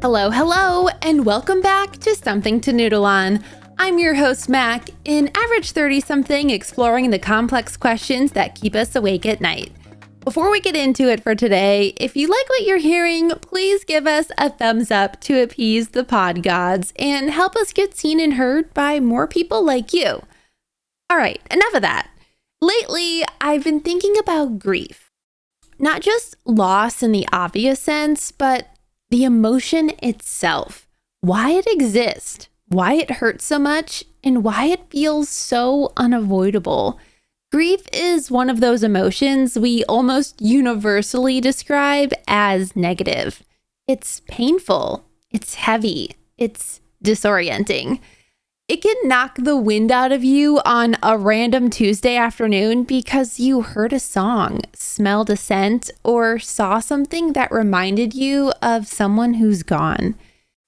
Hello, hello, and welcome back to Something to Noodle On. I'm your host, Mac, an average 30-something exploring the complex questions that keep us awake at night. Before we get into it for today, if you like what you're hearing, please give us a thumbs up to appease the pod gods and help us get seen and heard by more people like you. All right, enough of that. Lately, I've been thinking about grief. Not just loss in the obvious sense, but the emotion itself, why it exists, why it hurts so much, and why it feels so unavoidable. Grief is one of those emotions we almost universally describe as negative. It's painful, it's heavy, it's disorienting. It can knock the wind out of you on a random Tuesday afternoon because you heard a song, smelled a scent, or saw something that reminded you of someone who's gone.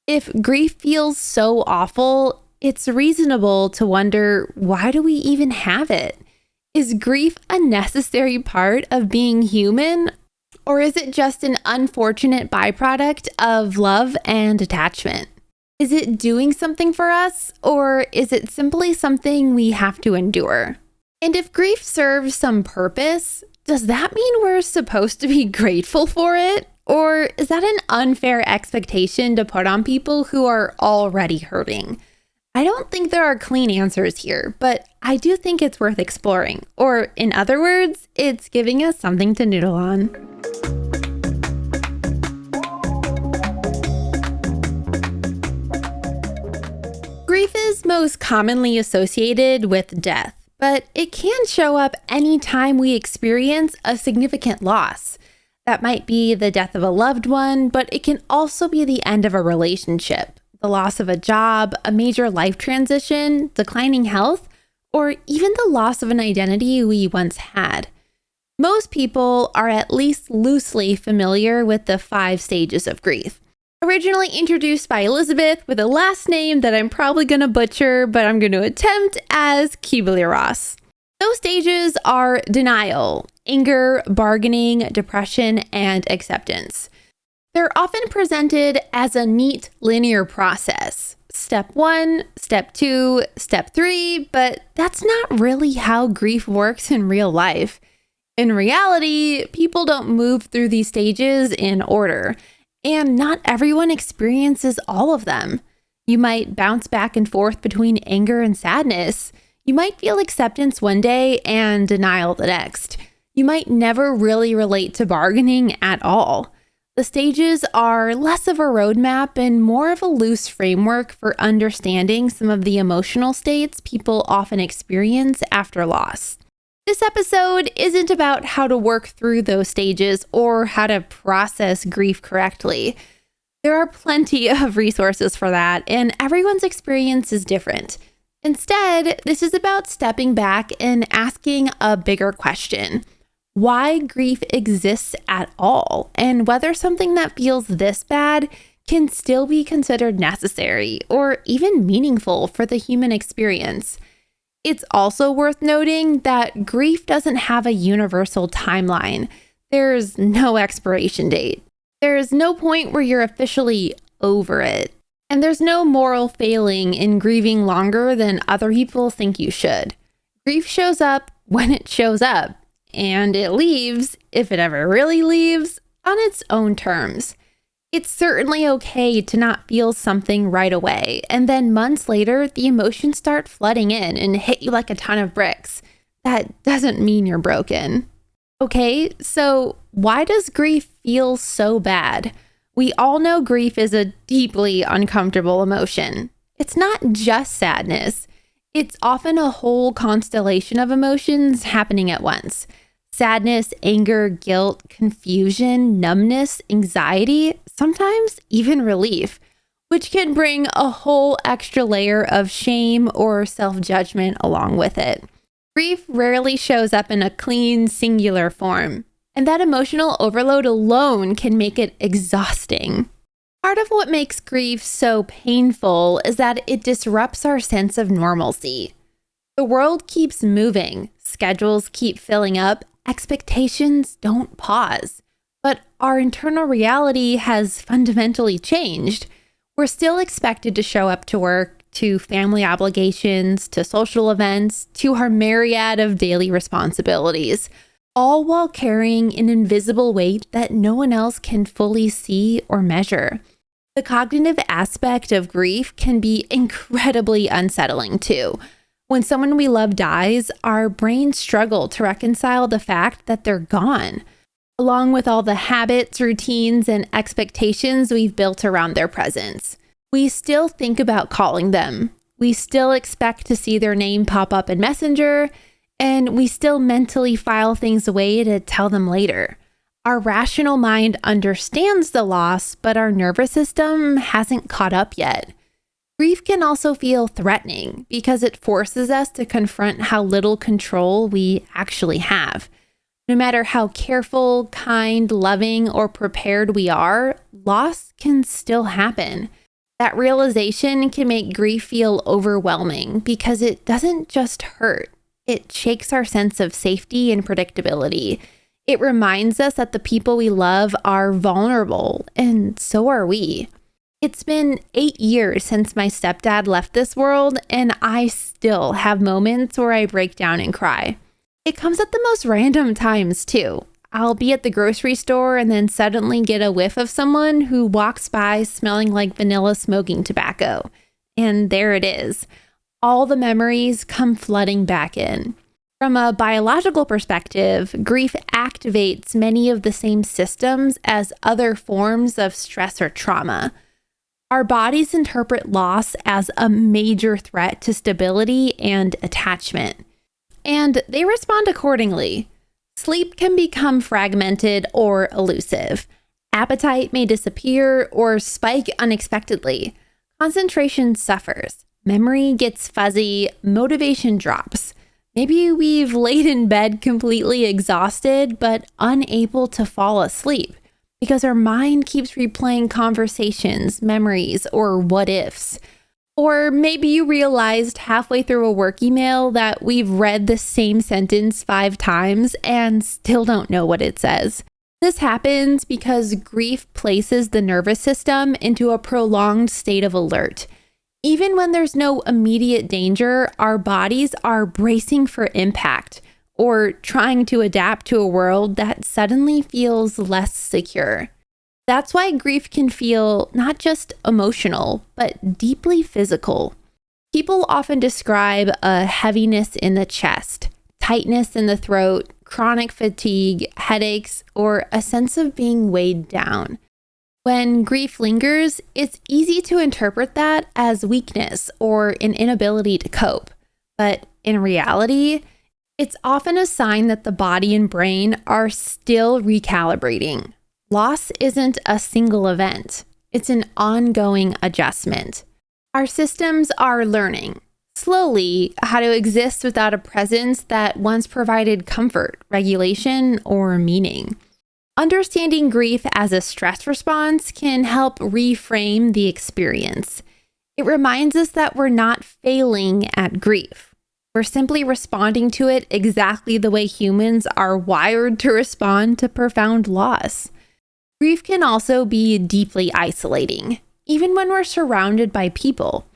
If grief feels so awful, it's reasonable to wonder, why do we even have it? Is grief a necessary part of being human? Or is it just an unfortunate byproduct of love and attachment? Is it doing something for us, or is it simply something we have to endure? And if grief serves some purpose, does that mean we're supposed to be grateful for it? Or is that an unfair expectation to put on people who are already hurting? I don't think there are clean answers here, but I do think it's worth exploring. Or in other words, it's giving us something to noodle on. Grief is most commonly associated with death, but it can show up anytime we experience a significant loss. That might be the death of a loved one, but it can also be the end of a relationship, the loss of a job, a major life transition, declining health, or even the loss of an identity we once had. Most people are at least loosely familiar with the 5 stages of grief. Originally introduced by Elizabeth with a last name that I'm probably going to butcher, but I'm going to attempt as Kubler-Ross. Those stages are denial, anger, bargaining, depression, and acceptance. They're often presented as a neat linear process. Step 1, step 2, step 3, but that's not really how grief works in real life. In reality, people don't move through these stages in order. And not everyone experiences all of them. You might bounce back and forth between anger and sadness. You might feel acceptance one day and denial the next. You might never really relate to bargaining at all. The stages are less of a roadmap and more of a loose framework for understanding some of the emotional states people often experience after loss. This episode isn't about how to work through those stages or how to process grief correctly. There are plenty of resources for that, and everyone's experience is different. Instead, this is about stepping back and asking a bigger question: why grief exists at all, and whether something that feels this bad can still be considered necessary or even meaningful for the human experience. It's also worth noting that grief doesn't have a universal timeline. There's no expiration date. There's no point where you're officially over it. And there's no moral failing in grieving longer than other people think you should. Grief shows up when it shows up, and it leaves, if it ever really leaves, on its own terms. It's certainly okay to not feel something right away, and then months later, the emotions start flooding in and hit you like a ton of bricks. That doesn't mean you're broken. Okay, so why does grief feel so bad? We all know grief is a deeply uncomfortable emotion. It's not just sadness. It's often a whole constellation of emotions happening at once. Sadness, anger, guilt, confusion, numbness, anxiety, sometimes even relief, which can bring a whole extra layer of shame or self-judgment along with it. Grief rarely shows up in a clean, singular form, and that emotional overload alone can make it exhausting. Part of what makes grief so painful is that it disrupts our sense of normalcy. The world keeps moving, schedules keep filling up, expectations don't pause. But our internal reality has fundamentally changed. We're still expected to show up to work, to family obligations, to social events, to our myriad of daily responsibilities, all while carrying an invisible weight that no one else can fully see or measure. The cognitive aspect of grief can be incredibly unsettling too. When someone we love dies, our brains struggle to reconcile the fact that they're gone, along with all the habits, routines, and expectations we've built around their presence. We still think about calling them. We still expect to see their name pop up in Messenger, and we still mentally file things away to tell them later. Our rational mind understands the loss, but our nervous system hasn't caught up yet. Grief can also feel threatening because it forces us to confront how little control we actually have. No matter how careful, kind, loving, or prepared we are, loss can still happen. That realization can make grief feel overwhelming because it doesn't just hurt. It shakes our sense of safety and predictability. It reminds us that the people we love are vulnerable, and so are we. It's been 8 years since my stepdad left this world, and I still have moments where I break down and cry. It comes at the most random times, too. I'll be at the grocery store and then suddenly get a whiff of someone who walks by smelling like vanilla smoking tobacco. And there it is. All the memories come flooding back in. From a biological perspective, grief activates many of the same systems as other forms of stress or trauma. Our bodies interpret loss as a major threat to stability and attachment, and they respond accordingly. Sleep can become fragmented or elusive. Appetite may disappear or spike unexpectedly. Concentration suffers. Memory gets fuzzy. Motivation drops. Maybe we've laid in bed completely exhausted but unable to fall asleep because our mind keeps replaying conversations, memories, or what ifs. Or maybe you realized halfway through a work email that we've read the same sentence 5 times and still don't know what it says. This happens because grief places the nervous system into a prolonged state of alert. Even when there's no immediate danger, our bodies are bracing for impact or trying to adapt to a world that suddenly feels less secure. That's why grief can feel not just emotional, but deeply physical. People often describe a heaviness in the chest, tightness in the throat, chronic fatigue, headaches, or a sense of being weighed down. When grief lingers, it's easy to interpret that as weakness or an inability to cope. But in reality, it's often a sign that the body and brain are still recalibrating. Loss isn't a single event. It's an ongoing adjustment. Our systems are learning, slowly, how to exist without a presence that once provided comfort, regulation, or meaning. Understanding grief as a stress response can help reframe the experience. It reminds us that we're not failing at grief. We're simply responding to it exactly the way humans are wired to respond to profound loss. Grief can also be deeply isolating, even when we're surrounded by people.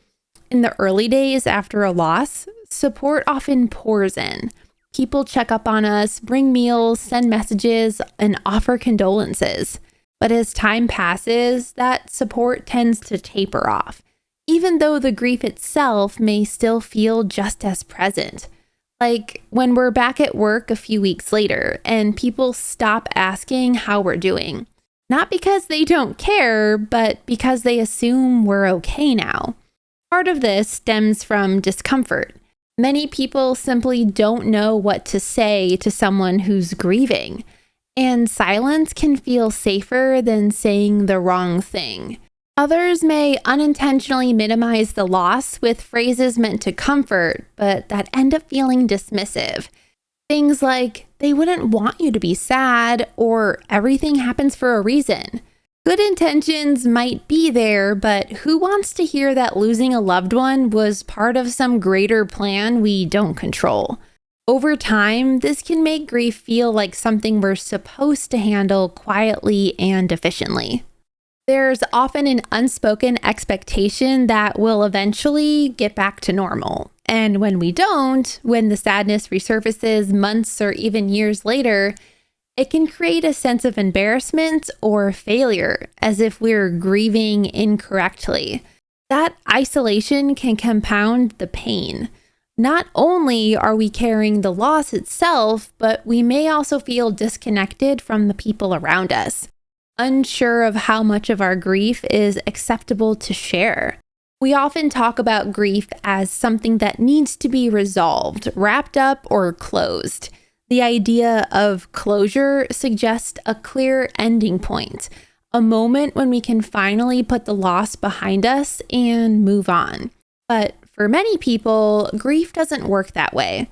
In the early days after a loss, support often pours in. People check up on us, bring meals, send messages, and offer condolences. But as time passes, that support tends to taper off, even though the grief itself may still feel just as present. Like when we're back at work a few weeks later and people stop asking how we're doing. Not because they don't care, but because they assume we're okay now. Part of this stems from discomfort. Many people simply don't know what to say to someone who's grieving, and silence can feel safer than saying the wrong thing. Others may unintentionally minimize the loss with phrases meant to comfort, but that end up feeling dismissive. Things like, they wouldn't want you to be sad, or everything happens for a reason. Good intentions might be there, but who wants to hear that losing a loved one was part of some greater plan we don't control? Over time, this can make grief feel like something we're supposed to handle quietly and efficiently. There's often an unspoken expectation that we'll eventually get back to normal. And when we don't, when the sadness resurfaces months or even years later, it can create a sense of embarrassment or failure, as if we're grieving incorrectly. That isolation can compound the pain. Not only are we carrying the loss itself, but we may also feel disconnected from the people around us, unsure of how much of our grief is acceptable to share. We often talk about grief as something that needs to be resolved, wrapped up, or closed. The idea of closure suggests a clear ending point, a moment when we can finally put the loss behind us and move on. But for many people, grief doesn't work that way.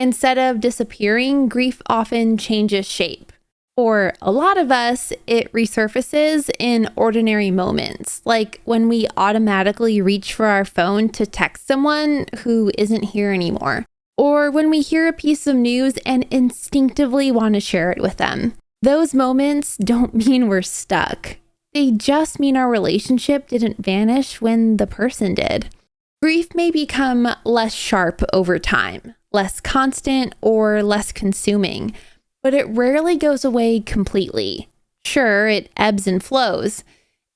Instead of disappearing, grief often changes shape. For a lot of us, it resurfaces in ordinary moments, like when we automatically reach for our phone to text someone who isn't here anymore, or when we hear a piece of news and instinctively want to share it with them. Those moments don't mean we're stuck. They just mean our relationship didn't vanish when the person did. Grief may become less sharp over time, less constant, or less consuming, but it rarely goes away completely. Sure, it ebbs and flows.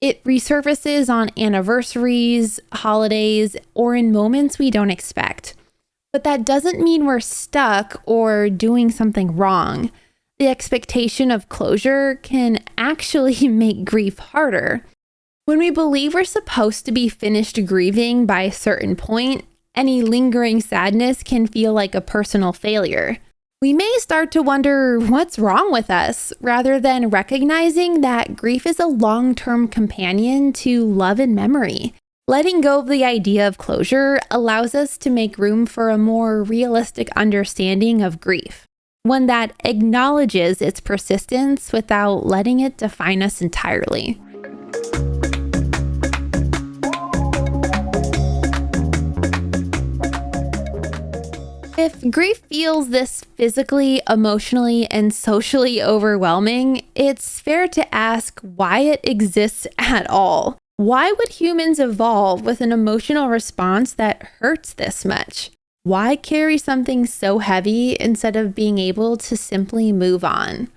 It resurfaces on anniversaries, holidays, or in moments we don't expect. But that doesn't mean we're stuck or doing something wrong. The expectation of closure can actually make grief harder. When we believe we're supposed to be finished grieving by a certain point, any lingering sadness can feel like a personal failure. We may start to wonder what's wrong with us, rather than recognizing that grief is a long-term companion to love and memory. Letting go of the idea of closure allows us to make room for a more realistic understanding of grief, one that acknowledges its persistence without letting it define us entirely. If grief feels this physically, emotionally, and socially overwhelming, it's fair to ask why it exists at all. Why would humans evolve with an emotional response that hurts this much? Why carry something so heavy instead of being able to simply move on?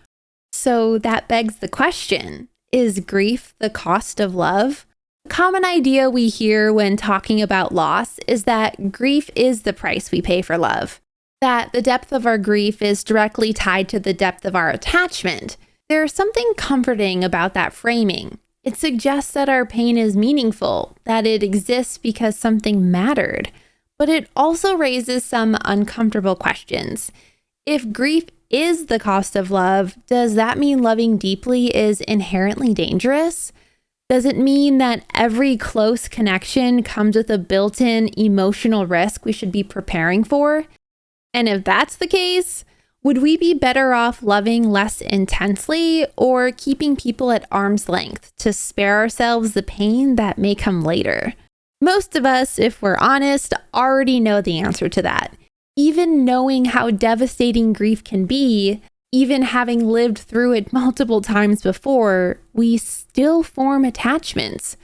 So that begs the question, is grief the cost of love? A common idea we hear when talking about loss is that grief is the price we pay for love, that the depth of our grief is directly tied to the depth of our attachment. There's something comforting about that framing. It suggests that our pain is meaningful, that it exists because something mattered, but it also raises some uncomfortable questions. If grief is the cost of love, does that mean loving deeply is inherently dangerous? Does it mean that every close connection comes with a built-in emotional risk we should be preparing for? And if that's the case, would we be better off loving less intensely or keeping people at arm's length to spare ourselves the pain that may come later? Most of us, if we're honest, already know the answer to that. Even knowing how devastating grief can be, even having lived through it multiple times before, we still form attachments.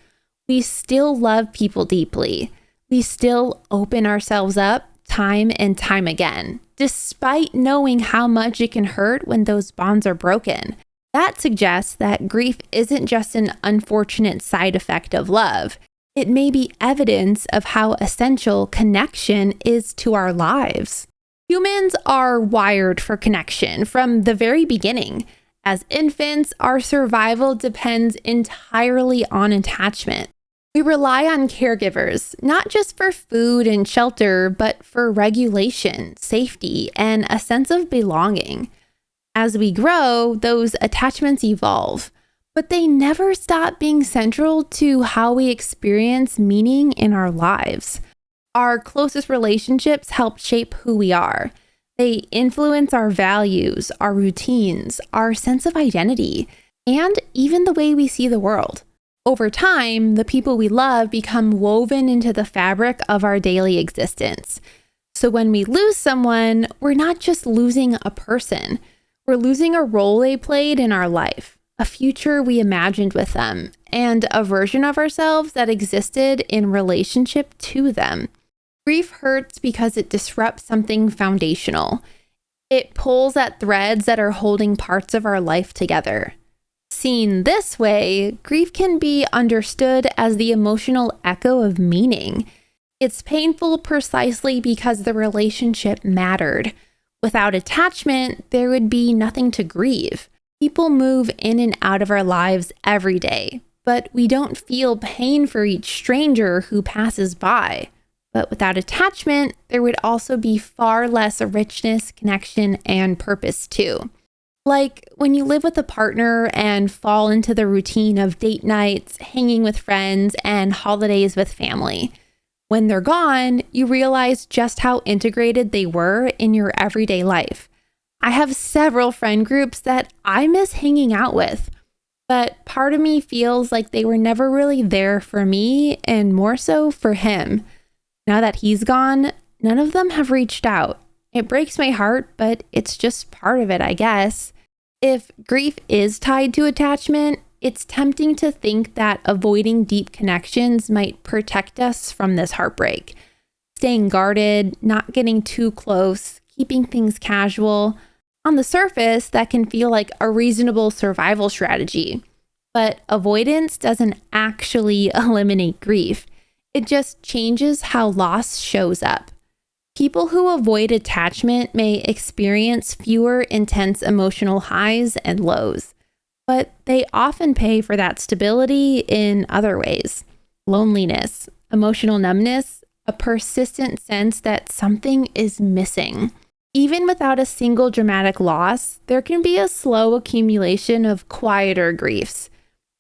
We still love people deeply. We still open ourselves up time and time again, despite knowing how much it can hurt when those bonds are broken. That suggests that grief isn't just an unfortunate side effect of love. It may be evidence of how essential connection is to our lives. Humans are wired for connection from the very beginning. As infants, our survival depends entirely on attachment. We rely on caregivers, not just for food and shelter, but for regulation, safety, and a sense of belonging. As we grow, those attachments evolve, but they never stop being central to how we experience meaning in our lives. Our closest relationships help shape who we are. They influence our values, our routines, our sense of identity, and even the way we see the world. Over time, the people we love become woven into the fabric of our daily existence. So when we lose someone, we're not just losing a person. We're losing a role they played in our life, a future we imagined with them, and a version of ourselves that existed in relationship to them. Grief hurts because it disrupts something foundational. It pulls at threads that are holding parts of our life together. Seen this way, grief can be understood as the emotional echo of meaning. It's painful precisely because the relationship mattered. Without attachment, there would be nothing to grieve. People move in and out of our lives every day, but we don't feel pain for each stranger who passes by. But without attachment, there would also be far less richness, connection, and purpose too. Like when you live with a partner and fall into the routine of date nights, hanging with friends, and holidays with family. When they're gone, you realize just how integrated they were in your everyday life. I have several friend groups that I miss hanging out with, but part of me feels like they were never really there for me and more so for him. Now that he's gone, none of them have reached out. It breaks my heart, but it's just part of it, I guess. If grief is tied to attachment, it's tempting to think that avoiding deep connections might protect us from this heartbreak. Staying guarded, not getting too close, keeping things casual. On the surface, that can feel like a reasonable survival strategy. But avoidance doesn't actually eliminate grief. It just changes how loss shows up. People who avoid attachment may experience fewer intense emotional highs and lows, but they often pay for that stability in other ways. Loneliness, emotional numbness, a persistent sense that something is missing. Even without a single dramatic loss, there can be a slow accumulation of quieter griefs.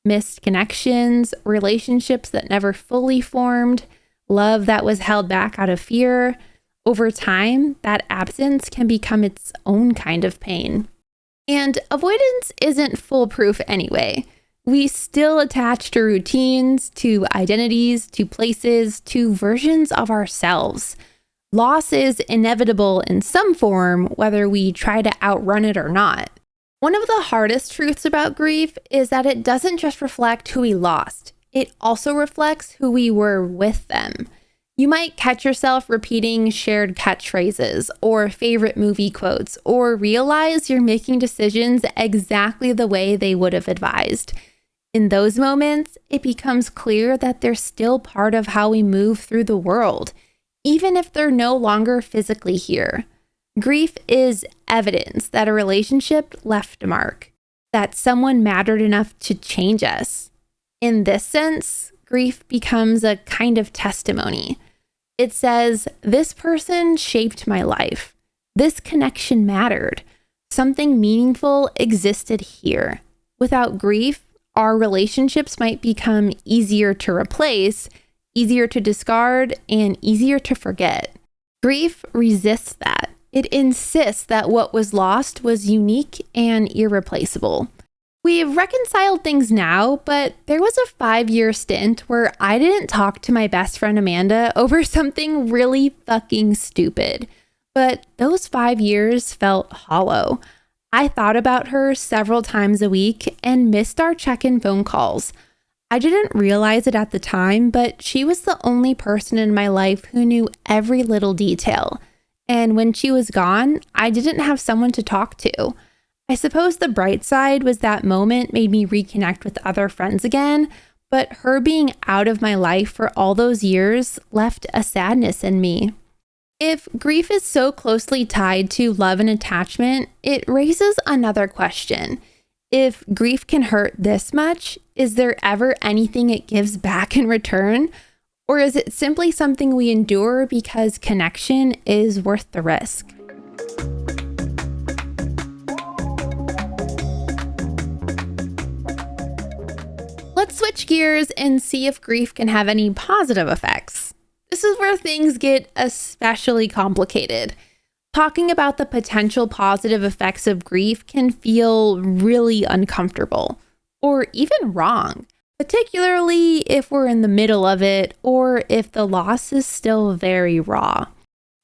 Missed connections, relationships that never fully formed, love that was held back out of fear. Over time, that absence can become its own kind of pain. And avoidance isn't foolproof anyway. We still attach to routines, to identities, to places, to versions of ourselves. Loss is inevitable in some form, whether we try to outrun it or not. One of the hardest truths about grief is that it doesn't just reflect who we lost. It also reflects who we were with them. You might catch yourself repeating shared catchphrases or favorite movie quotes, or realize you're making decisions exactly the way they would have advised. In those moments, it becomes clear that they're still part of how we move through the world, even if they're no longer physically here. Grief is evidence that a relationship left a mark, that someone mattered enough to change us. In this sense, grief becomes a kind of testimony. It says, this person shaped my life. This connection mattered. Something meaningful existed here. Without grief, our relationships might become easier to replace, easier to discard, and easier to forget. Grief resists that. It insists that what was lost was unique and irreplaceable. We've reconciled things now, but there was a 5-year stint where I didn't talk to my best friend Amanda over something really fucking stupid. But those 5 years felt hollow. I thought about her several times a week and missed our check-in phone calls. I didn't realize it at the time, but she was the only person in my life who knew every little detail. And when she was gone, I didn't have someone to talk to. I suppose the bright side was that moment made me reconnect with other friends again, but her being out of my life for all those years left a sadness in me. If grief is so closely tied to love and attachment, it raises another question. If grief can hurt this much, is there ever anything it gives back in return? Or is it simply something we endure because connection is worth the risk? Let's switch gears and see if grief can have any positive effects. This is where things get especially complicated. Talking about the potential positive effects of grief can feel really uncomfortable, or even wrong, particularly if we're in the middle of it or if the loss is still very raw.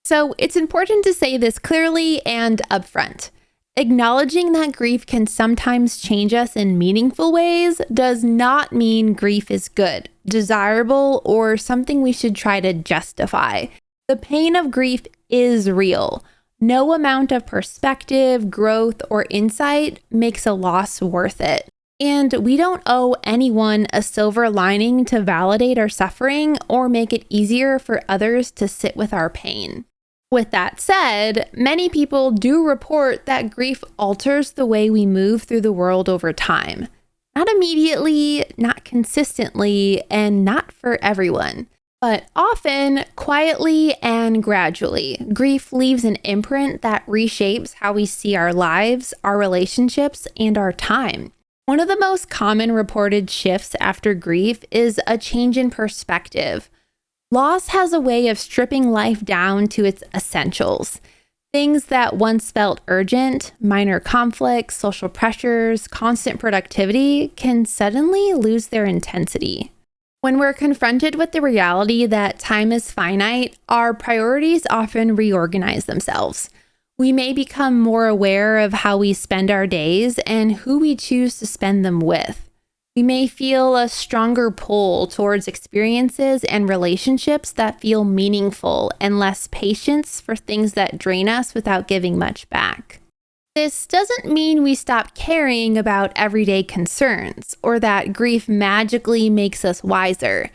So it's important to say this clearly and upfront. Acknowledging that grief can sometimes change us in meaningful ways does not mean grief is good, desirable, or something we should try to justify. The pain of grief is real. No amount of perspective, growth, or insight makes a loss worth it. And we don't owe anyone a silver lining to validate our suffering or make it easier for others to sit with our pain. With that said, many people do report that grief alters the way we move through the world over time. Not immediately, not consistently, and not for everyone. But often, quietly and gradually, grief leaves an imprint that reshapes how we see our lives, our relationships, and our time. One of the most common reported shifts after grief is a change in perspective. Loss has a way of stripping life down to its essentials. Things that once felt urgent, minor conflicts, social pressures, constant productivity, can suddenly lose their intensity. When we're confronted with the reality that time is finite, our priorities often reorganize themselves. We may become more aware of how we spend our days and who we choose to spend them with. We may feel a stronger pull towards experiences and relationships that feel meaningful and less patience for things that drain us without giving much back. This doesn't mean we stop caring about everyday concerns or that grief magically makes us wiser.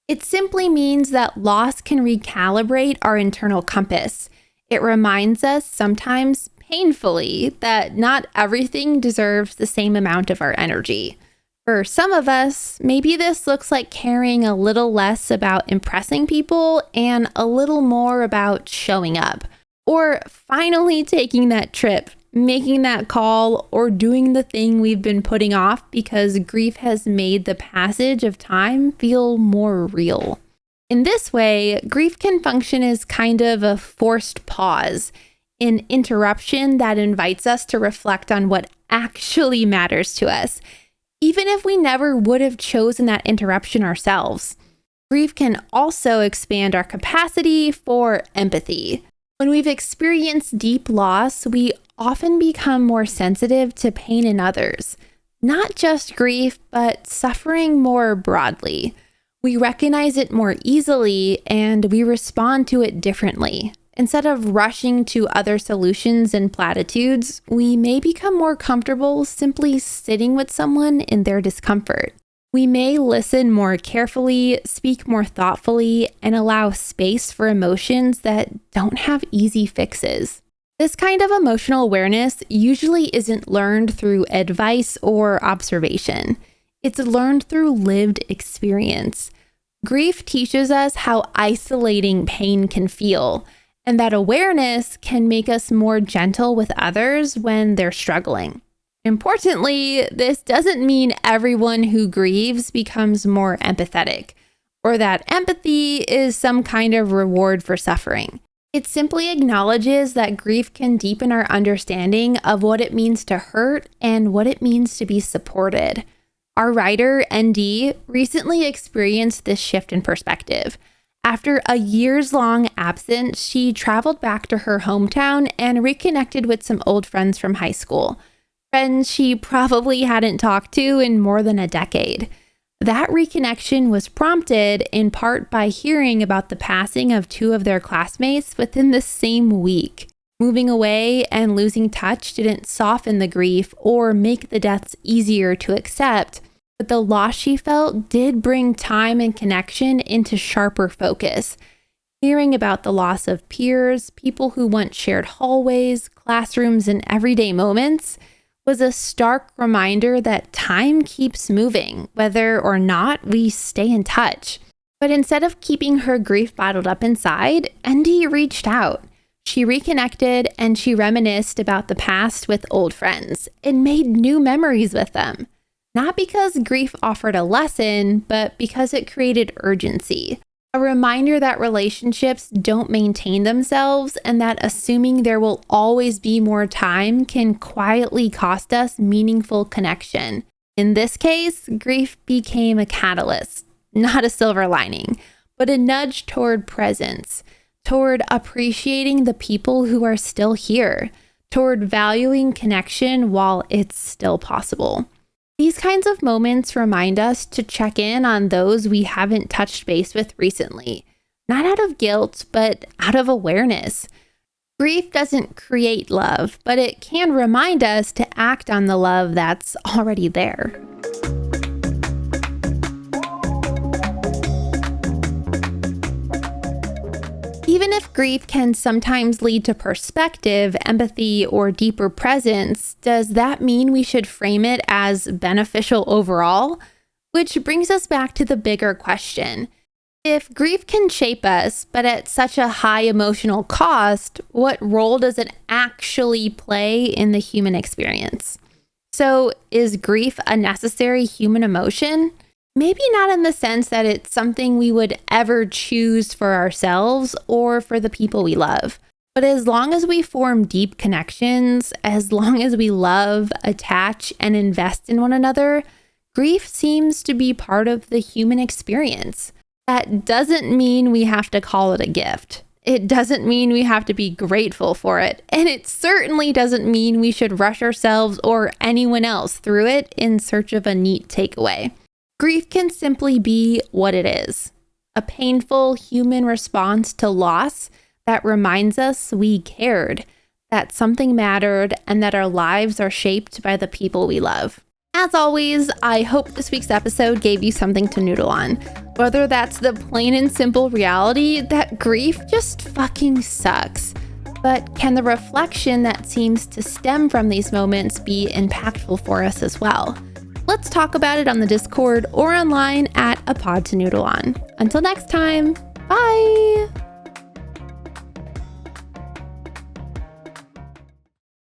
It simply means that loss can recalibrate our internal compass. It reminds us, sometimes painfully, that not everything deserves the same amount of our energy. For some of us, maybe this looks like caring a little less about impressing people and a little more about showing up, or finally taking that trip, making that call, or doing the thing we've been putting off because grief has made the passage of time feel more real. In this way, grief can function as kind of a forced pause, an interruption that invites us to reflect on what actually matters to us, even if we never would have chosen that interruption ourselves. Grief can also expand our capacity for empathy. When we've experienced deep loss, we often become more sensitive to pain in others, not just grief, but suffering more broadly. We recognize it more easily and we respond to it differently. Instead of rushing to other solutions and platitudes, we may become more comfortable simply sitting with someone in their discomfort. We may listen more carefully, speak more thoughtfully, and allow space for emotions that don't have easy fixes. This kind of emotional awareness usually isn't learned through advice or observation. It's learned through lived experience. Grief teaches us how isolating pain can feel, and that awareness can make us more gentle with others when they're struggling. Importantly, this doesn't mean everyone who grieves becomes more empathetic, or that empathy is some kind of reward for suffering. It simply acknowledges that grief can deepen our understanding of what it means to hurt and what it means to be supported. Our writer, ND, recently experienced this shift in perspective. After a years-long absence, she traveled back to her hometown and reconnected with some old friends from high school. Friends she probably hadn't talked to in more than a decade. That reconnection was prompted in part by hearing about the passing of two of their classmates within the same week. Moving away and losing touch didn't soften the grief or make the deaths easier to accept, but the loss she felt did bring time and connection into sharper focus. Hearing about the loss of peers, people who once shared hallways, classrooms, and everyday moments was a stark reminder that time keeps moving, whether or not we stay in touch. But instead of keeping her grief bottled up inside, Andy reached out. She reconnected and she reminisced about the past with old friends and made new memories with them. Not because grief offered a lesson, but because it created urgency. A reminder that relationships don't maintain themselves and that assuming there will always be more time can quietly cost us meaningful connection. In this case, grief became a catalyst, not a silver lining, but a nudge toward presence, toward appreciating the people who are still here, toward valuing connection while it's still possible. These kinds of moments remind us to check in on those we haven't touched base with recently, not out of guilt, but out of awareness. Grief doesn't create love, but it can remind us to act on the love that's already there. Even if grief can sometimes lead to perspective, empathy, or deeper presence, does that mean we should frame it as beneficial overall? Which brings us back to the bigger question. If grief can shape us, but at such a high emotional cost, what role does it actually play in the human experience? So, is grief a necessary human emotion? Maybe not in the sense that it's something we would ever choose for ourselves or for the people we love. But as long as we form deep connections, as long as we love, attach, and invest in one another, grief seems to be part of the human experience. That doesn't mean we have to call it a gift. It doesn't mean we have to be grateful for it. And it certainly doesn't mean we should rush ourselves or anyone else through it in search of a neat takeaway. Grief can simply be what it is, a painful human response to loss that reminds us we cared, that something mattered, and that our lives are shaped by the people we love. As always, I hope this week's episode gave you something to noodle on, whether that's the plain and simple reality that grief just fucking sucks. But can the reflection that seems to stem from these moments be impactful for us as well? Let's talk about it on the Discord or online at A Pod to Noodle On. Until next time, bye!